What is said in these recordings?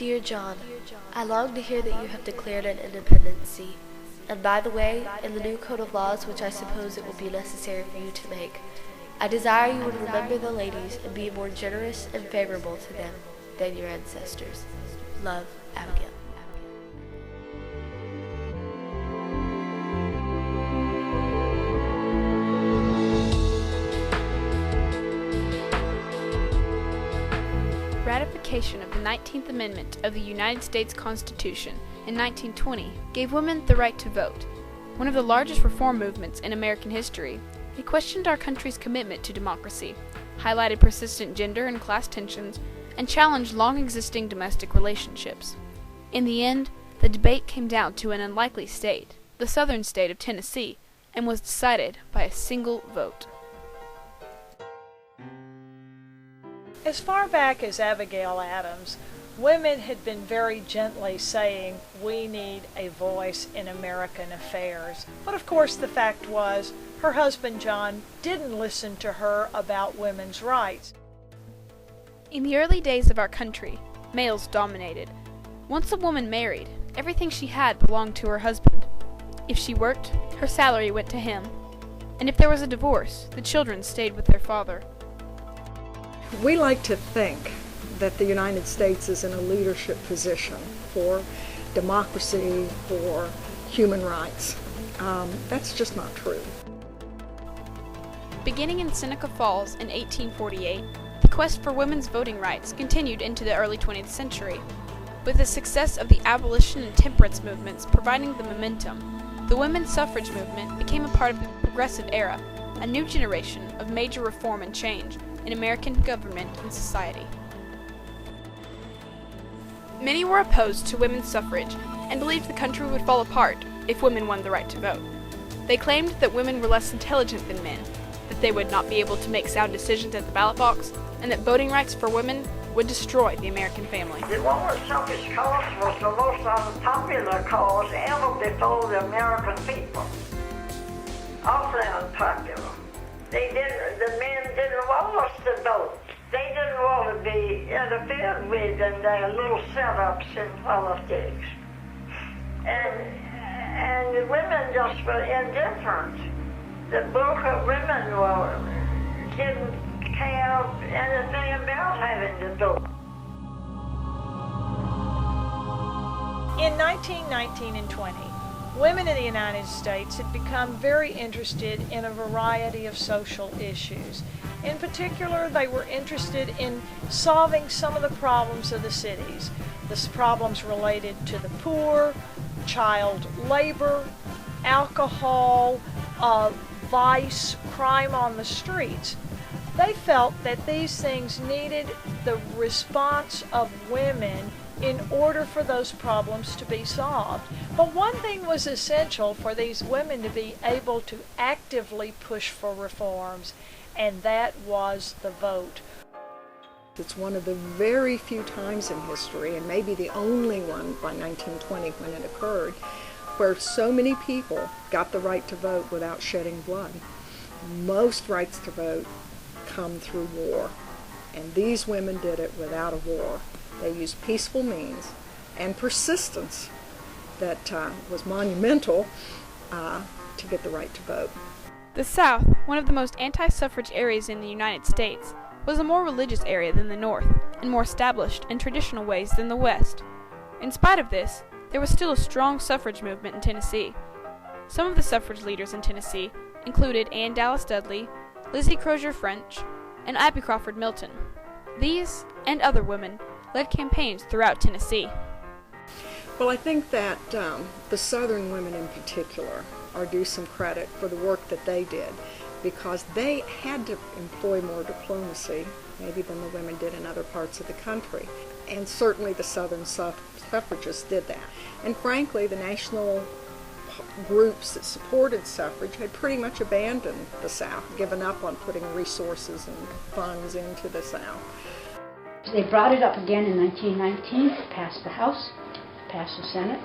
Dear John, I long to hear that you have declared an independency. And by the way, in the new code of laws which I suppose it will be necessary for you to make, I desire you would remember the ladies and be more generous and favorable to them than your ancestors. Love, Abigail. Ratification of the 19th Amendment of the United States Constitution in 1920 gave women the right to vote. One of the largest reform movements in American history, it questioned our country's commitment to democracy, highlighted persistent gender and class tensions, and challenged long-existing domestic relationships. In the end, the debate came down to an unlikely state, the southern state of Tennessee, and was decided by a single vote. As far back as Abigail Adams, women had been very gently saying, we need a voice in American affairs. But of course the fact was, her husband John didn't listen to her about women's rights. In the early days of our country, males dominated. Once a woman married, everything she had belonged to her husband. If she worked, her salary went to him. And if there was a divorce, the children stayed with their father. We like to think that the United States is in a leadership position for democracy, for human rights. That's just not true. Beginning in Seneca Falls in 1848, the quest for women's voting rights continued into the early 20th century. With the success of the abolition and temperance movements providing the momentum, the women's suffrage movement became a part of the progressive era, a new generation of major reform and change in American government and society. Many were opposed to women's suffrage and believed the country would fall apart if women won the right to vote. They claimed that women were less intelligent than men, that they would not be able to make sound decisions at the ballot box, and that voting rights for women would destroy the American family. The women's suffrage cause was the most unpopular cause ever before the American people. Awfully unpopular. The men didn't want us to vote. They didn't want to be interfered with in their little setups in politics. And the women just were indifferent. The bulk of women didn't care anything about having to vote. In 1919 and 20, women in the United States had become very interested in a variety of social issues. In particular, they were interested in solving some of the problems of the cities. The problems related to the poor, child labor, alcohol, vice, crime on the streets. They felt that these things needed the response of women in order for those problems to be solved. But one thing was essential for these women to be able to actively push for reforms, and that was the vote. It's one of the very few times in history, and maybe the only one by 1920 when it occurred, where so many people got the right to vote without shedding blood. Most rights to vote come through war, and these women did it without a war. They used peaceful means and persistence that was monumental to get the right to vote. The South, one of the most anti-suffrage areas in the United States, was a more religious area than the North, and more established in traditional ways than the West. In spite of this, there was still a strong suffrage movement in Tennessee. Some of the suffrage leaders in Tennessee included Anne Dallas Dudley, Lizzie Crozier French, and Abby Crawford Milton. These, and other women, led campaigns throughout Tennessee. Well, I think that the Southern women in particular are due some credit for the work that they did, because they had to employ more diplomacy, maybe than the women did in other parts of the country. And certainly the Southern suffragists did that. And frankly, the national groups that supported suffrage had pretty much abandoned the South, given up on putting resources and funds into the South. They brought it up again in 1919, passed the House, passed the Senate,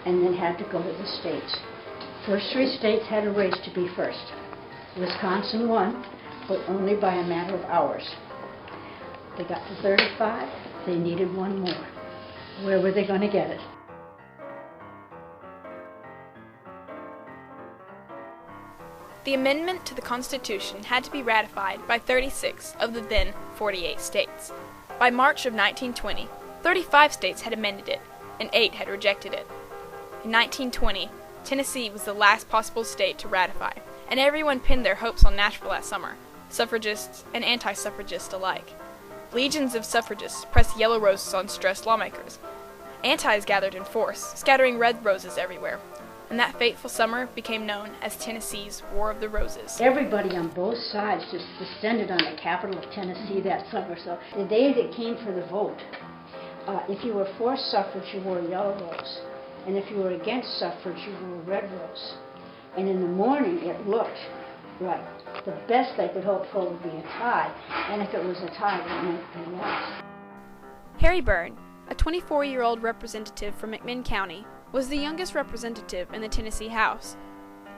and then had to go to the states. First three states had a race to be first. Wisconsin won, but only by a matter of hours. They got to 35, they needed one more. Where were they going to get it? The amendment to the Constitution had to be ratified by 36 of the then 48 states. By March of 1920, 35 states had amended it, and 8 had rejected it. In 1920, Tennessee was the last possible state to ratify, and everyone pinned their hopes on Nashville that summer, suffragists and anti-suffragists alike. Legions of suffragists pressed yellow roses on stressed lawmakers. Antis gathered in force, scattering red roses everywhere, and that fateful summer became known as Tennessee's War of the Roses. Everybody on both sides just descended on the capital of Tennessee that summer. So the day that came for the vote, if you were for suffrage, you wore a yellow rose. And if you were against suffrage, you wore a red rose. And in the morning, it looked like the best they could hope for would be a tie. And if it was a tie, it meant they lost. Harry Byrne, a 24-year-old representative from McMinn County, was the youngest representative in the Tennessee House.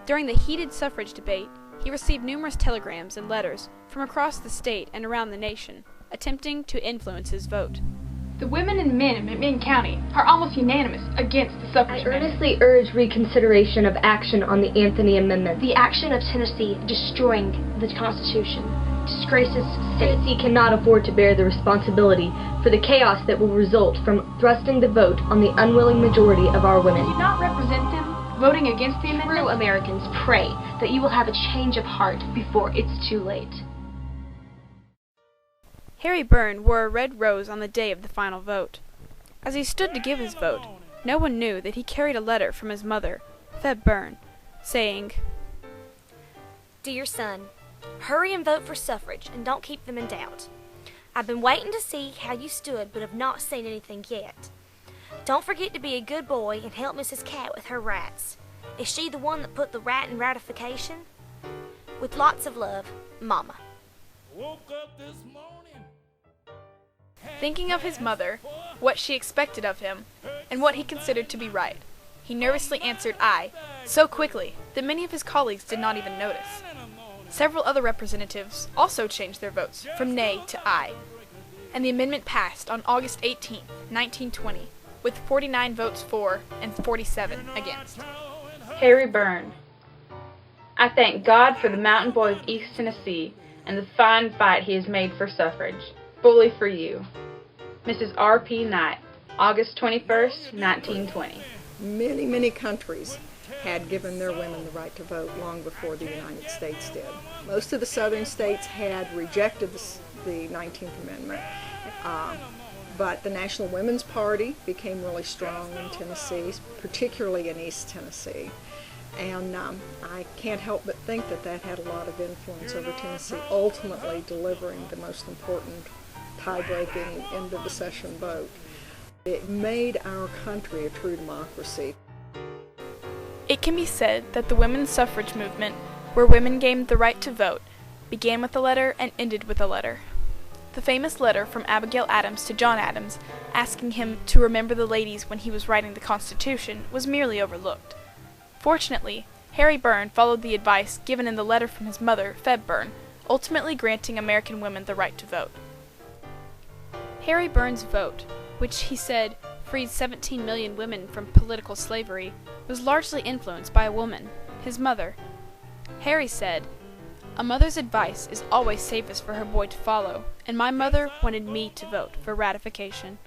During the heated suffrage debate, he received numerous telegrams and letters from across the state and around the nation, attempting to influence his vote. The women and men in McMinn County are almost unanimous against the suffrage amendment. Earnestly urge reconsideration of action on the Anthony Amendment. The action of Tennessee destroying the Constitution disgraces state. Tennessee cannot afford to bear the responsibility for the chaos that will result from thrusting the vote on the unwilling majority of our women. Do you not represent them voting against the amendment? True Americans pray that you will have a change of heart before it's too late. Harry Byrne wore a red rose on the day of the final vote. As he stood to give his vote, no one knew that he carried a letter from his mother, Feb Byrne, saying, "Dear son, hurry and vote for suffrage, and don't keep them in doubt. I've been waiting to see how you stood, but have not seen anything yet. Don't forget to be a good boy and help Mrs. Cat with her rats. Is she the one that put the rat in ratification? With lots of love, Mama." Woke up this morning. Thinking of his mother, what she expected of him, and what he considered to be right, he nervously answered aye, so quickly that many of his colleagues did not even notice. Several other representatives also changed their votes from nay to aye, and the amendment passed on August 18, 1920, with 49 votes for and 47 against. Harry Byrne. I thank God for the mountain boy of East Tennessee and the fine fight he has made for suffrage. Fully for you. Mrs. R.P. Knight, August 21st, 1920. Many, many countries had given their women the right to vote long before the United States did. Most of the southern states had rejected the 19th Amendment, but the National Women's Party became really strong in Tennessee, particularly in East Tennessee. And I can't help but think that that had a lot of influence over Tennessee, ultimately delivering the most important tie-breaking end of the session vote. It made our country a true democracy. It can be said that the women's suffrage movement, where women gained the right to vote, began with a letter and ended with a letter. The famous letter from Abigail Adams to John Adams, asking him to remember the ladies when he was writing the Constitution, was merely overlooked. Fortunately, Harry Byrne followed the advice given in the letter from his mother, Feb Byrne, ultimately granting American women the right to vote. Harry Byrne's vote, which he said freed 17 million women from political slavery, was largely influenced by a woman, his mother. Harry said, "A mother's advice is always safest for her boy to follow, and my mother wanted me to vote for ratification."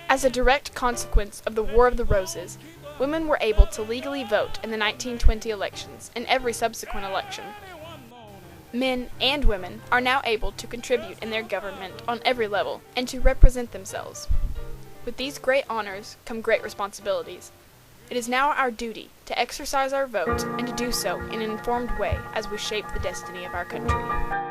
As a direct consequence of the War of the Roses, women were able to legally vote in the 1920 elections and every subsequent election. Men and women are now able to contribute in their government on every level and to represent themselves. With these great honors come great responsibilities. It is now our duty to exercise our vote and to do so in an informed way as we shape the destiny of our country.